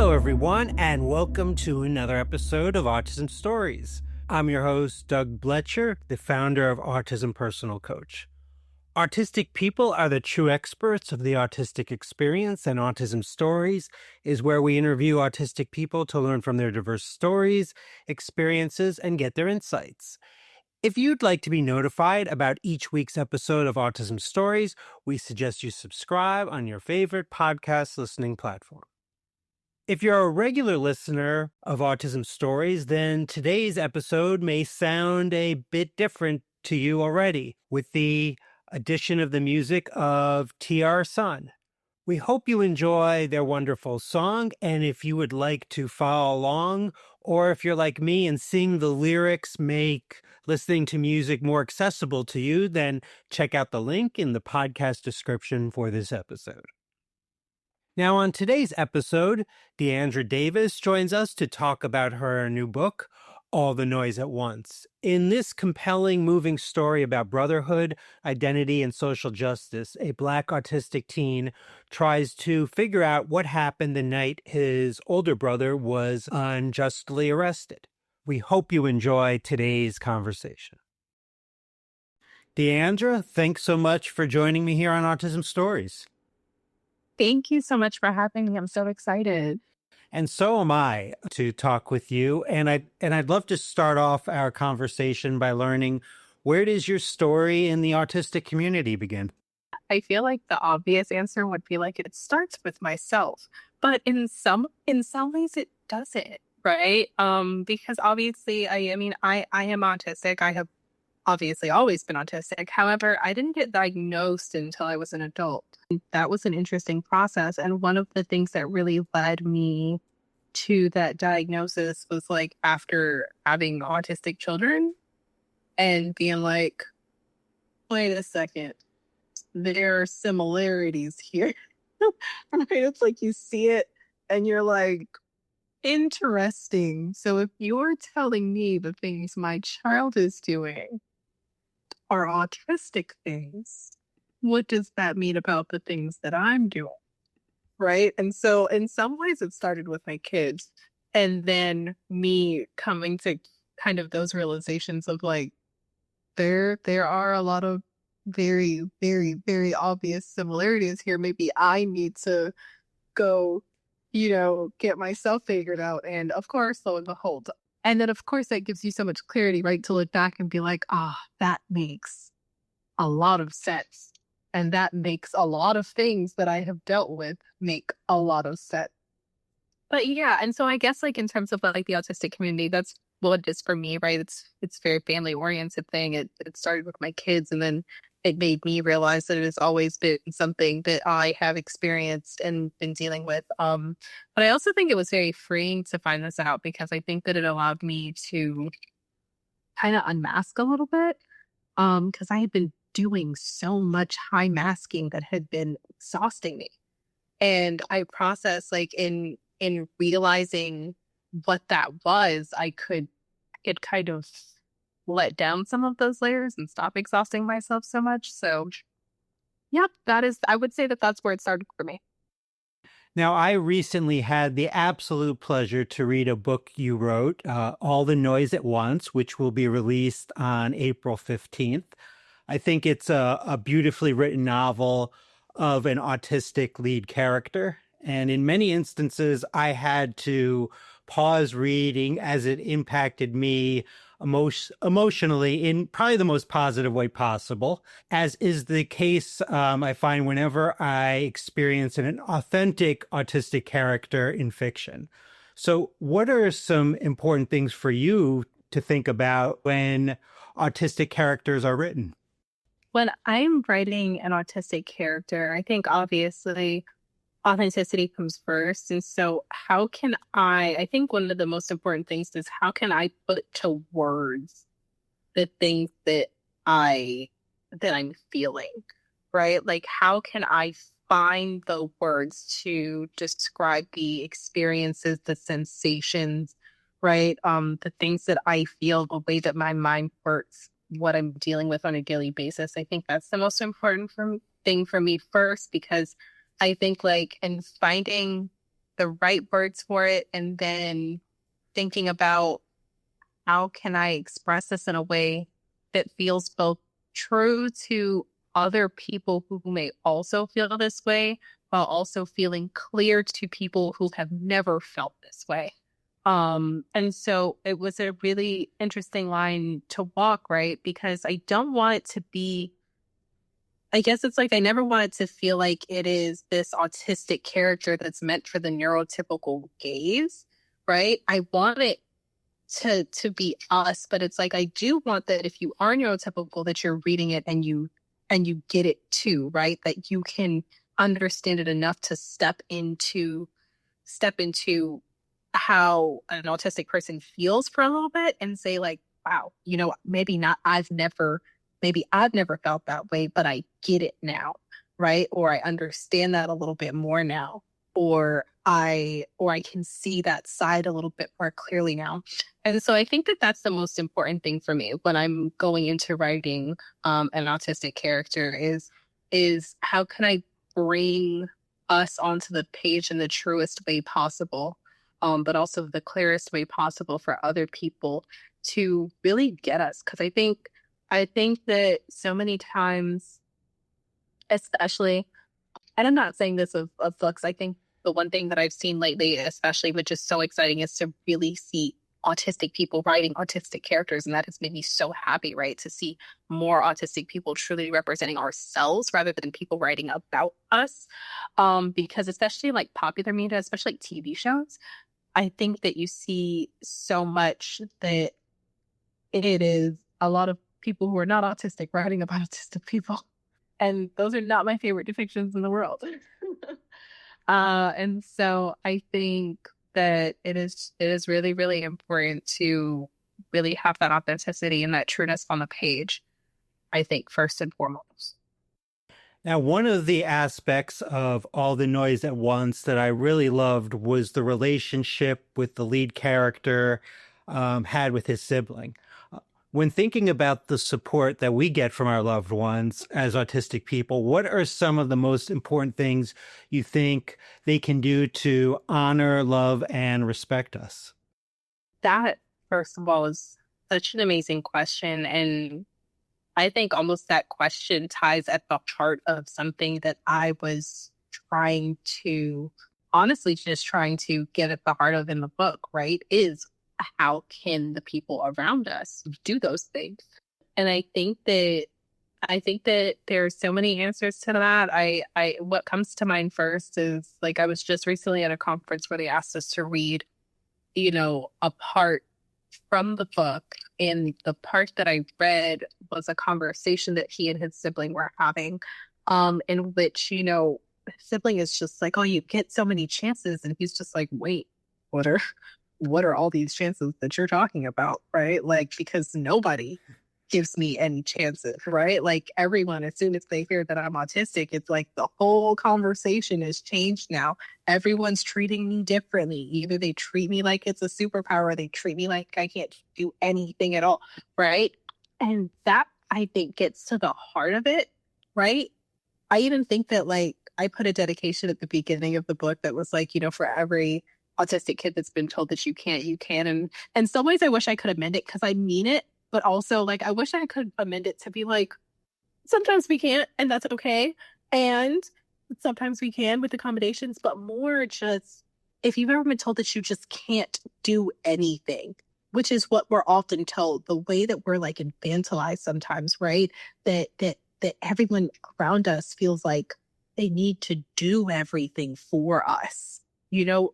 Hello, everyone, and welcome to another episode of Autism Stories. I'm your host, Doug Bletcher, the founder of Autism Personal Coach. Autistic people are the true experts of the autistic experience, and Autism Stories is where we interview autistic people to learn from their diverse stories, experiences, and get their insights. If you'd like to be notified about each week's episode of Autism Stories, we suggest you subscribe on your favorite podcast listening platform. If you're a regular listener of Autism Stories, then today's episode may sound a bit different to you already, with the addition of the music of T.R. Sun. We hope you enjoy their wonderful song, and if you would like to follow along, or if you're like me and seeing the lyrics make listening to music more accessible to you, then check out the link in the podcast description for this episode. Now, on today's episode, DeAndra Davis joins us to talk about her new book, All the Noise at Once. In this compelling, moving story about brotherhood, identity, and social justice, a Black autistic teen tries to figure out what happened the night his older brother was unjustly arrested. We hope you enjoy today's conversation. DeAndra, thanks so much for joining me here on Autism Stories. Thank you so much for having me. I'm so excited. And so am I to talk with you. And I'd love to start off our conversation by learning, where does your story in the autistic community begin? I feel like the obvious answer would be like it starts with myself, but in some ways it doesn't, right? Because obviously I am autistic. I have obviously always been autistic. However, I didn't get diagnosed until I was an adult. That was an interesting process. And one of the things that really led me to that diagnosis was like after having autistic children and being like, wait a second, there are similarities here. Right? It's like you see it and you're like, interesting. So if you're telling me the things my child is doing are autistic things, what does that mean about the things that I'm doing? Right. And so in some ways it started with my kids and then me coming to kind of those realizations of like, there are a lot of very, very, very obvious similarities here. Maybe I need to go, get myself figured out. And of course, lo and behold. And then of course that gives you so much clarity, right? To look back and be like, that makes a lot of sense. And that makes a lot of things that I have dealt with make a lot of sense. But yeah, and so I guess like in terms of like the autistic community, that's what it is for me, right? It's very family oriented thing. It started with my kids and then it made me realize that it has always been something that I have experienced and been dealing with. But I also think it was very freeing to find this out because I think that it allowed me to kind of unmask a little bit. Because I had been doing so much high masking that had been exhausting me. And I processed like in realizing what that was, I could kind of let down some of those layers and stop exhausting myself so much. So yep, I would say that that's where it started for me. Now, I recently had the absolute pleasure to read a book you wrote, All the Noise at Once, which will be released on April 15th. I think it's a beautifully written novel of an autistic lead character. And in many instances, I had to pause reading as it impacted me emotionally in probably the most positive way possible, as is the case, I find, whenever I experience an authentic autistic character in fiction. So what are some important things for you to think about when autistic characters are written? When I'm writing an autistic character, I think obviously authenticity comes first. And so I think one of the most important things is how can I put to words the things that I'm feeling, right? Like how can I find the words to describe the experiences, the sensations, right? The things that I feel, the way that my mind works, what I'm dealing with on a daily basis. I think that's the most important thing for me first, because I think like in finding the right words for it, and then thinking about how can I express this in a way that feels both true to other people who may also feel this way, while also feeling clear to people who have never felt this way. And so it was a really interesting line to walk, right? Because I don't want it to be, I guess it's like I never want it to feel like it is this autistic character that's meant for the neurotypical gaze, right? I want it to be us, but it's like I do want that if you are neurotypical that you're reading it and you get it too, right? That you can understand it enough to step into how an autistic person feels for a little bit and say like, wow, maybe I've never felt that way, but I get it now, right? Or I understand that a little bit more now, or I can see that side a little bit more clearly now. And so I think that that's the most important thing for me when I'm going into writing an autistic character is how can I bring us onto the page in the truest way possible, but also the clearest way possible for other people to really get us. Because I think that so many times, especially, and I'm not saying this of books. I think the one thing that I've seen lately, especially, which is so exciting, is to really see autistic people writing autistic characters. And that has made me so happy, right? To see more autistic people truly representing ourselves rather than people writing about us. Because especially like popular media, especially like TV shows, I think that you see so much that it is a lot of people who are not autistic writing about autistic people. And those are not my favorite depictions in the world. And so I think that it is really, really important to really have that authenticity and that trueness on the page, I think, first and foremost. Now, one of the aspects of All the Noise at Once that I really loved was the relationship with the lead character had with his sibling. When thinking about the support that we get from our loved ones as autistic people, what are some of the most important things you think they can do to honor, love, and respect us? That, first of all, is such an amazing question. And I think almost that question ties at the heart of something that I was trying to, honestly, just trying to get at the heart of in the book, right? Is how can the people around us do those things? And I think that there are so many answers to that. What comes to mind first is like I was just recently at a conference where they asked us to read, a part from the book. And the part that I read was a conversation that he and his sibling were having, in which, his sibling is just like, oh, you get so many chances. And he's just like, wait, what are all these chances that you're talking about? Right. Like, because nobody gives me any chances, right? Like everyone, as soon as they hear that I'm autistic, it's like the whole conversation has changed now. Everyone's treating me differently. Either they treat me like it's a superpower, or they treat me like I can't do anything at all, right? And that I think gets to the heart of it, right? I even think that like I put a dedication at the beginning of the book that was like, for every autistic kid that's been told that you can't, you can. And in some ways I wish I could amend it because I mean it, but also like I wish I could amend it to be like, sometimes we can't, and that's okay. And sometimes we can with accommodations, but more just if you've ever been told that you just can't do anything, which is what we're often told, the way that we're like infantilized sometimes, right? That everyone around us feels like they need to do everything for us,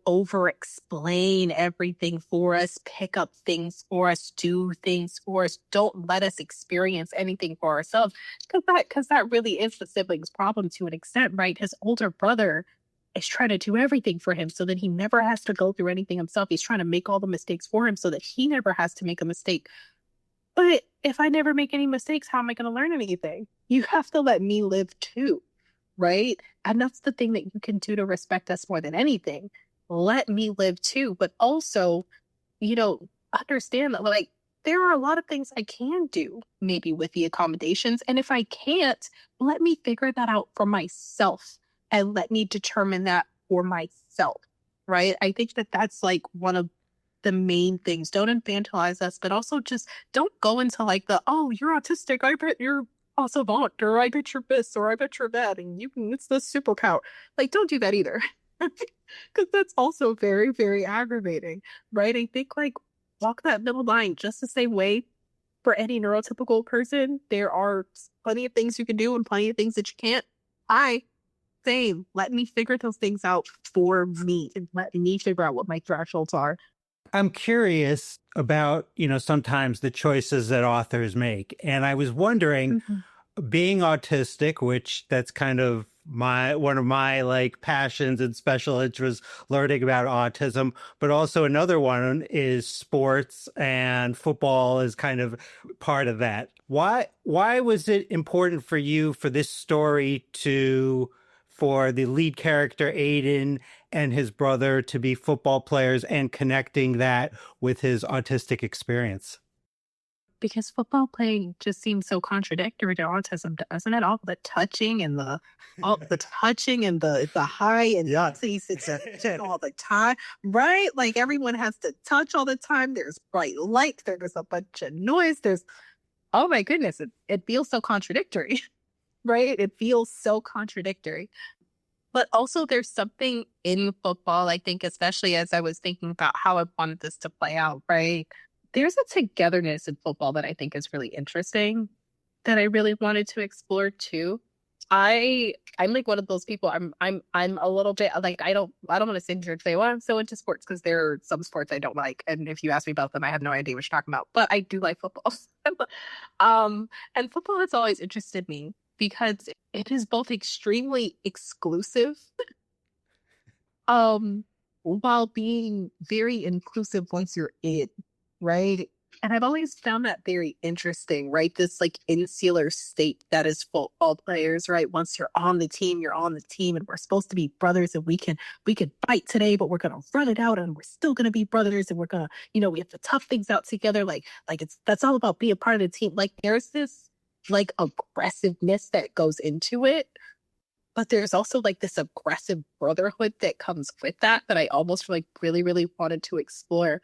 over explain everything for us, pick up things for us, do things for us, don't let us experience anything for ourselves. Because that really is the sibling's problem to an extent, right? His older brother is trying to do everything for him so that he never has to go through anything himself. He's trying to make all the mistakes for him so that he never has to make a mistake. But if I never make any mistakes, how am I going to learn anything? You have to let me live too, right? And that's the thing that you can do to respect us more than anything. Let me live too, but also, understand that like there are a lot of things I can do maybe with the accommodations. And if I can't, let me figure that out for myself and let me determine that for myself. right? I think that that's like one of the main things. Don't infantilize us, but also just don't go into like the, oh, you're autistic. I bet you're a savant, or I bet you're this, or I bet you're that, and you can, it's the superpower. Like, don't do that either. Because that's also very, very aggravating, right? I think like walk that middle line just the same way for any neurotypical person. There are plenty of things you can do and plenty of things that you can't. I same. Let me figure those things out for me and let me figure out what my thresholds are. I'm curious about, sometimes the choices that authors make. And I was wondering, Mhm. being autistic, which that's kind of one of my like passions and special interests, learning about autism, but also another one is sports, and football is kind of part of that. Why was it important for you for this story for the lead character Aiden and his brother to be football players, and connecting that with his autistic experience? Because football playing just seems so contradictory to autism, doesn't it? All the touching and the high Yeah. intensity sensation all the time, right? Like everyone has to touch all the time. There's bright lights, there's a bunch of noise, there's oh my goodness, it feels so contradictory, right? It feels so contradictory. But also there's something in football, I think, especially as I was thinking about how I wanted this to play out, right? There's a togetherness in football that I think is really interesting that I really wanted to explore too. I'm like one of those people. I'm a little bit like I don't want to sit here and say, well, I'm so into sports because there are some sports I don't like. And if you ask me about them, I have no idea what you're talking about. But I do like football. And football has always interested me because it is both extremely exclusive, um, while being very inclusive once you're in, right? And I've always found that very interesting, right? This like insular state that is football players, right? Once you're on the team, you're on the team, and we're supposed to be brothers, and we can fight today, but we're gonna run it out, and we're still gonna be brothers, and we're gonna, we have to tough things out together. Like it's that's all about being part of the team. Like there's this like aggressiveness that goes into it, but there's also like this aggressive brotherhood that comes with that I almost like really, really wanted to explore.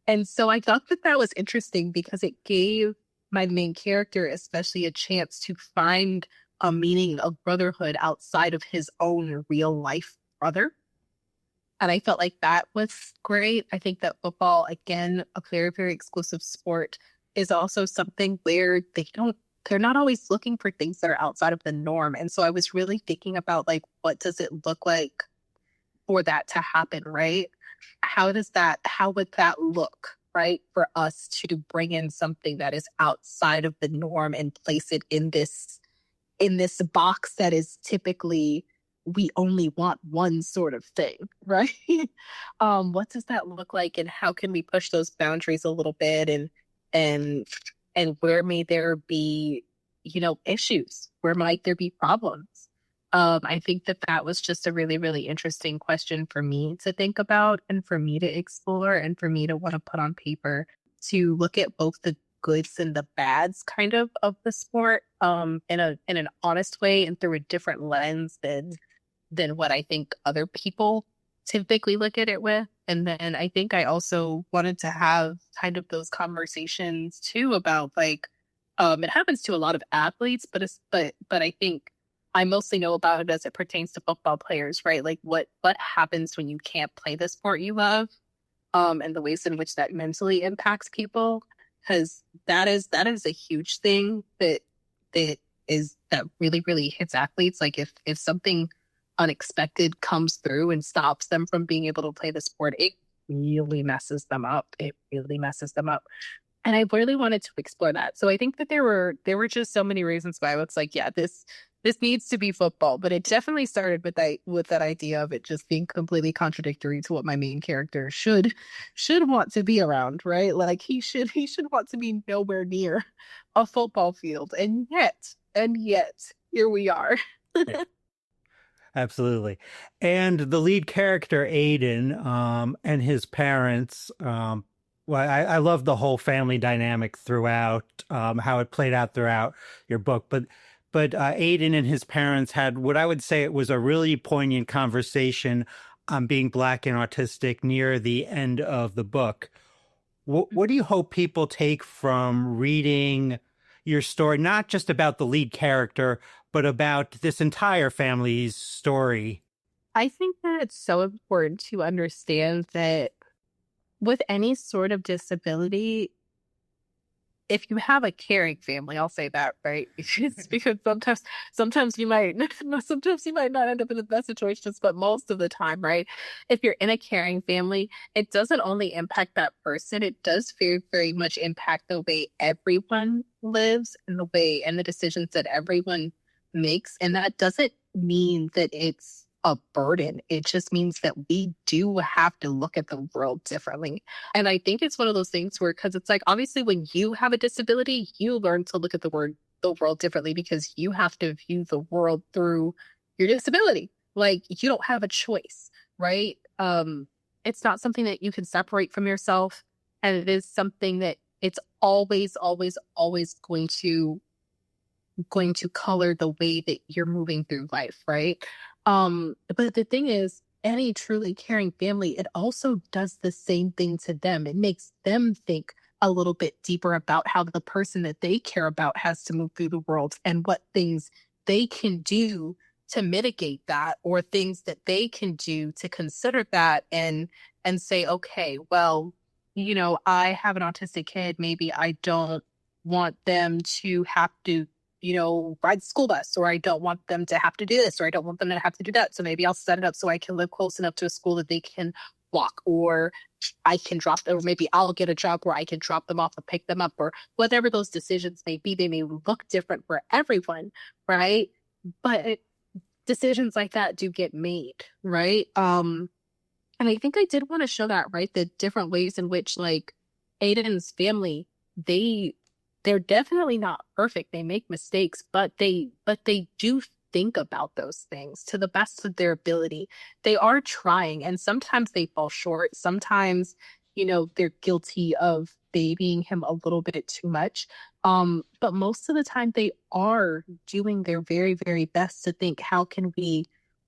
And so I thought that that was interesting because it gave my main character, especially, a chance to find a meaning of brotherhood outside of his own real life brother. And I felt like that was great. I think that football, again, a very, very exclusive sport, is also something where they're not always looking for things that are outside of the norm. And so I was really thinking about like, what does it look like for that to happen, right? How would that look, right? For us to bring in something that is outside of the norm and place it in this box that is typically we only want one sort of thing, right? What does that look like, and how can we push those boundaries a little bit, and and where may there be, issues? Where might there be problems? I think that that was just a really, really interesting question for me to think about and for me to explore and for me to want to put on paper, to look at both the goods and the bads kind of the sport, in an honest way and through a different lens than what I think other people typically look at it with. And then I think I also wanted to have kind of those conversations too about like, it happens to a lot of athletes, but I think I mostly know about it as it pertains to football players, right? Like what happens when you can't play the sport you love, and the ways in which that mentally impacts people, because that is a huge thing that really, really hits athletes. Like if something unexpected comes through and stops them from being able to play the sport, it really messes them up. It really messes them up. And I really wanted to explore that. So I think that there were just so many reasons why I was like, yeah, this needs to be football. But it definitely started with that idea of it just being completely contradictory to what my main character should want to be around, right? Like he should want to be nowhere near a football field. And yet, here we are. Yeah. Absolutely. And the lead character, Aiden, and his parents, well, I love the whole family dynamic throughout, how it played out throughout your book. But Aiden and his parents had what I would say it was a really poignant conversation on being Black and autistic near the end of the book. What do you hope people take from reading your story, not just about the lead character, but about this entire family's story? I think that it's so important to understand that with any sort of disability, if you have a caring family, I'll say that, right? It's because sometimes you might sometimes you might not end up in the best situations, but most of the time, right? If you're in a caring family, it doesn't only impact that person, it does very, very much impact the way everyone lives and the way and the decisions that everyone makes. And that doesn't mean that it's a burden. It just means that we do have to look at the world differently. And I think it's one of those things where, because it's like, obviously, when you have a disability, you learn to look at the world differently because you have to view the world through your disability. Like, you don't have a choice, right? It's not something that you can separate from yourself. And it is something that it's always, always, always going to color the way that you're moving through life, right? But the thing is, any truly caring family, it also does the same thing to them. It makes them think a little bit deeper about how the person that they care about has to move through the world and what things they can do to mitigate that, or things that they can do to consider that and say, okay, well, I have an autistic kid. Maybe I don't want them to have to ride the school bus, or I don't want them to have to do this, or I don't want them to have to do that. So maybe I'll set it up so I can live close enough to a school that they can walk, or I can drop, or maybe I'll get a job where I can drop them off and pick them up, or whatever those decisions may be. They may look different for everyone, right? But decisions like that do get made, right? And I think I did want to show that, right? The different ways in which, like, Aiden's family, they they're definitely not perfect. They make mistakes, but they do think about those things to the best of their ability. They are trying, and sometimes they fall short. Sometimes, they're guilty of babying him a little bit too much. But most of the time they are doing their very, very best to think, how can we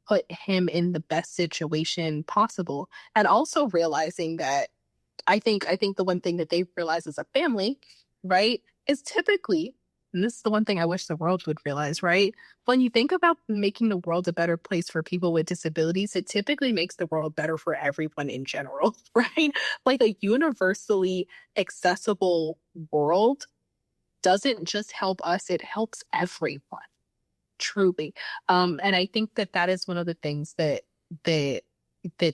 put him in the best situation possible? And also realizing that I think the one thing that they've realized as a family, right, is typically, and this is the one thing I wish the world would realize, right? When you think about making the world a better place for people with disabilities, it typically makes the world better for everyone in general, right? Like, a universally accessible world doesn't just help us, it helps everyone, truly. And I think that that is one of the things that that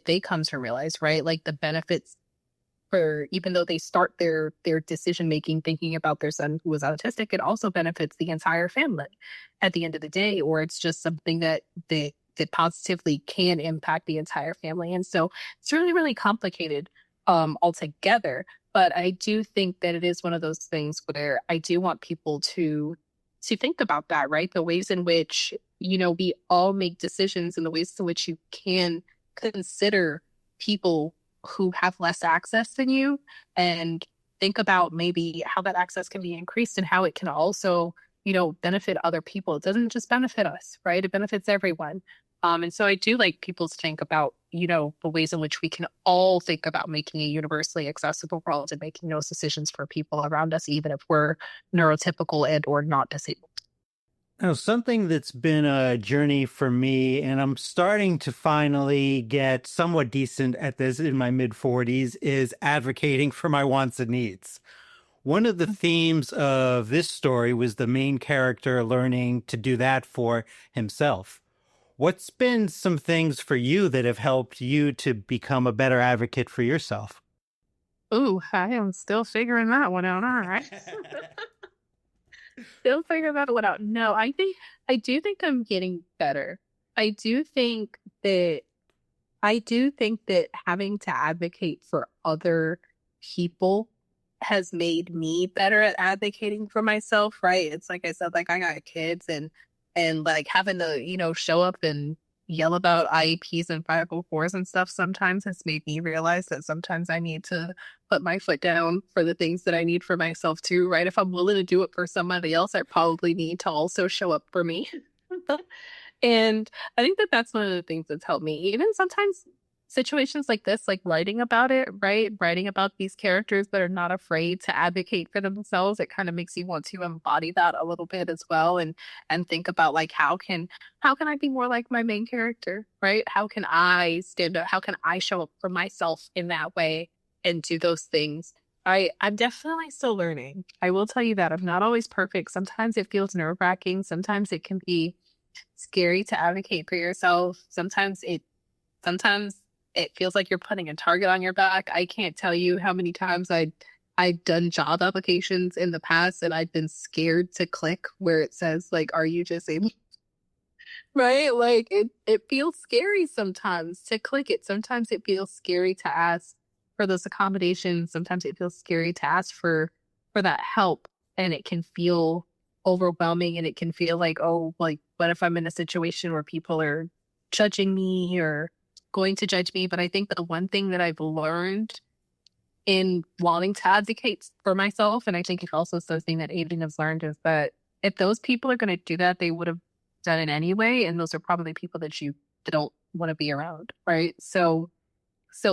they come to realize, right? Like, the benefits, for even though they start their decision making thinking about their son who is autistic, it also benefits the entire family at the end of the day, or it's just something that positively can impact the entire family. And so it's really, really complicated altogether. But I do think that it is one of those things where I do want people to think about that, right? The ways in which, we all make decisions, and the ways in which you can consider people who have less access than you, and think about maybe how that access can be increased and how it can also, benefit other people. It doesn't just benefit us, right? It benefits everyone. And so I do like people to think about, the ways in which we can all think about making a universally accessible world and making those decisions for people around us, even if we're neurotypical and or not disabled. Now, something that's been a journey for me, and I'm starting to finally get somewhat decent at this in my mid 40s, is advocating for my wants and needs. One of the themes of this story was the main character learning to do that for himself. What's been some things for you that have helped you to become a better advocate for yourself? Ooh, I am still figuring that one out. All right. Still figuring that one out. No, I do think I'm getting better. I do think that I do think that having to advocate for other people has made me better at advocating for myself, right? It's like I said, like, I got kids, and like, having to, show up and yell about IEPs and 504s and stuff sometimes has made me realize that sometimes I need to put my foot down for the things that I need for myself too, right? If I'm willing to do it for somebody else, I probably need to also show up for me. And I think that that's one of the things that's helped me. Even sometimes situations like this, like writing about it, right? Writing about these characters that are not afraid to advocate for themselves, it kind of makes you want to embody that a little bit as well, and think about like how can I be more like my main character, right? How can I stand up? How can I show up for myself in that way and do those things? I'm definitely still learning. I will tell you that I'm not always perfect. Sometimes it feels nerve-wracking. Sometimes it can be scary to advocate for yourself. Sometimes it feels like you're putting a target on your back. I can't tell you how many times I've done job applications in the past and I've been scared to click where it says like, are you disabled? Right? Like it feels scary sometimes to click it. Sometimes it feels scary to ask for those accommodations. Sometimes it feels scary to ask for that help. And it can feel overwhelming and it can feel like, oh, like what if I'm in a situation where people are judging me or going to judge me? But I think the one thing that I've learned in wanting to advocate for myself, and I think it's also something that Aiden has learned, is that if those people are going to do that, they would have done it anyway, and those are probably people that you don't want to be around, right? So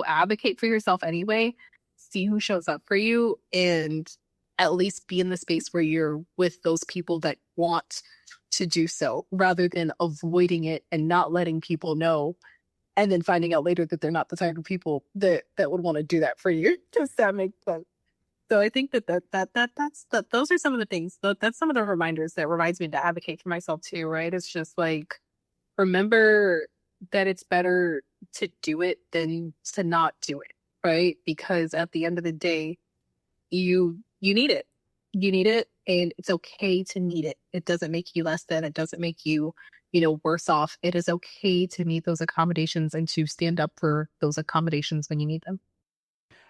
advocate for yourself anyway. See who shows up for you, and at least be in the space where you're with those people that want to do so, rather than avoiding it and not letting people know and then finding out later that they're not the type of people that would want to do that for you. Does that make sense? So I think that those are some of the things. That's some of the reminders that reminds me to advocate for myself too, right? It's just like, remember that it's better to do it than to not do it, right? Because at the end of the day, you need it. You need it, and it's okay to need it. It doesn't make you less than. It doesn't make you, worse off. It is okay to need those accommodations and to stand up for those accommodations when you need them.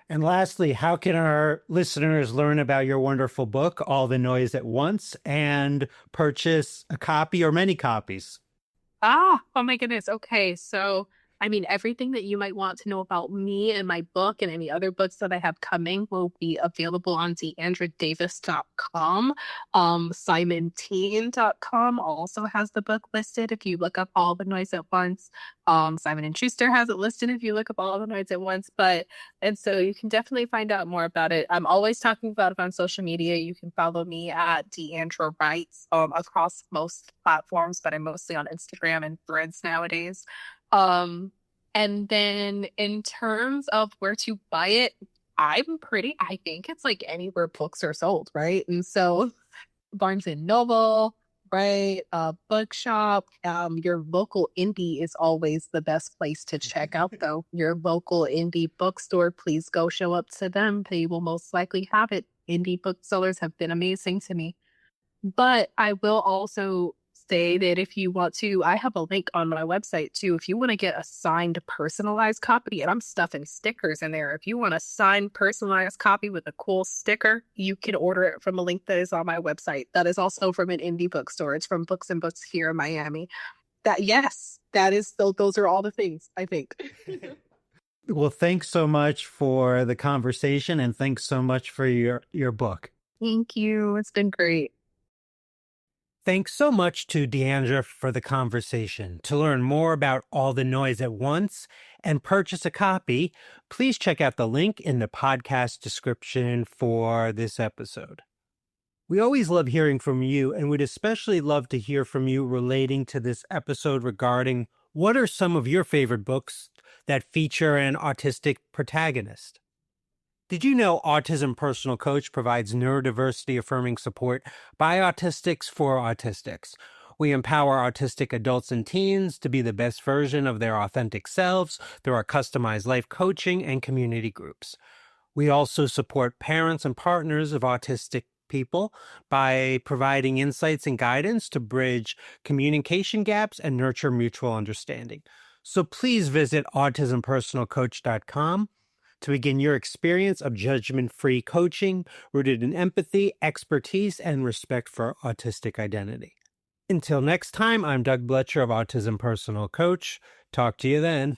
And lastly, how can our listeners learn about your wonderful book, All the Noise at Once, and purchase a copy or many copies? Oh my goodness. Okay. So, I mean, everything that you might want to know about me and my book and any other books that I have coming will be available on DeAndraDavis.com. SimonTeen.com also has the book listed if you look up All the Noise at Once. Simon and Schuster has it listed if you look up All the Noise at Once. And so you can definitely find out more about it. I'm always talking about it on social media. You can follow me at DeAndra Writes across most platforms, but I'm mostly on Instagram and Threads nowadays. And then in terms of where to buy it, I think it's like anywhere books are sold, right? And so Barnes and Noble, right? Bookshop, your local indie is always the best place to check out though. Your local indie bookstore, please go show up to them. They will most likely have it. Indie booksellers have been amazing to me. But I will also say that if you want to, I have a link on my website too. If you want to get a signed, personalized copy, and I'm stuffing stickers in there. If you want a signed, personalized copy with a cool sticker, you can order it from a link that is on my website. That is also from an indie bookstore. It's from Books and Books here in Miami. Those are all the things, I think. Well, thanks so much for the conversation, and thanks so much for your book. Thank you. It's been great. Thanks so much to DeAndra for the conversation. To learn more about All the Noise at Once and purchase a copy, please check out the link in the podcast description for this episode. We always love hearing from you, and we'd especially love to hear from you relating to this episode regarding what are some of your favorite books that feature an autistic protagonist. Did you know Autism Personal Coach provides neurodiversity affirming support by autistics for autistics? We empower autistic adults and teens to be the best version of their authentic selves through our customized life coaching and community groups. We also support parents and partners of autistic people by providing insights and guidance to bridge communication gaps and nurture mutual understanding. So please visit autismpersonalcoach.com to begin your experience of judgment-free coaching rooted in empathy, expertise, and respect for autistic identity. Until next time, I'm Doug Bletcher of Autism Personal Coach. Talk to you then.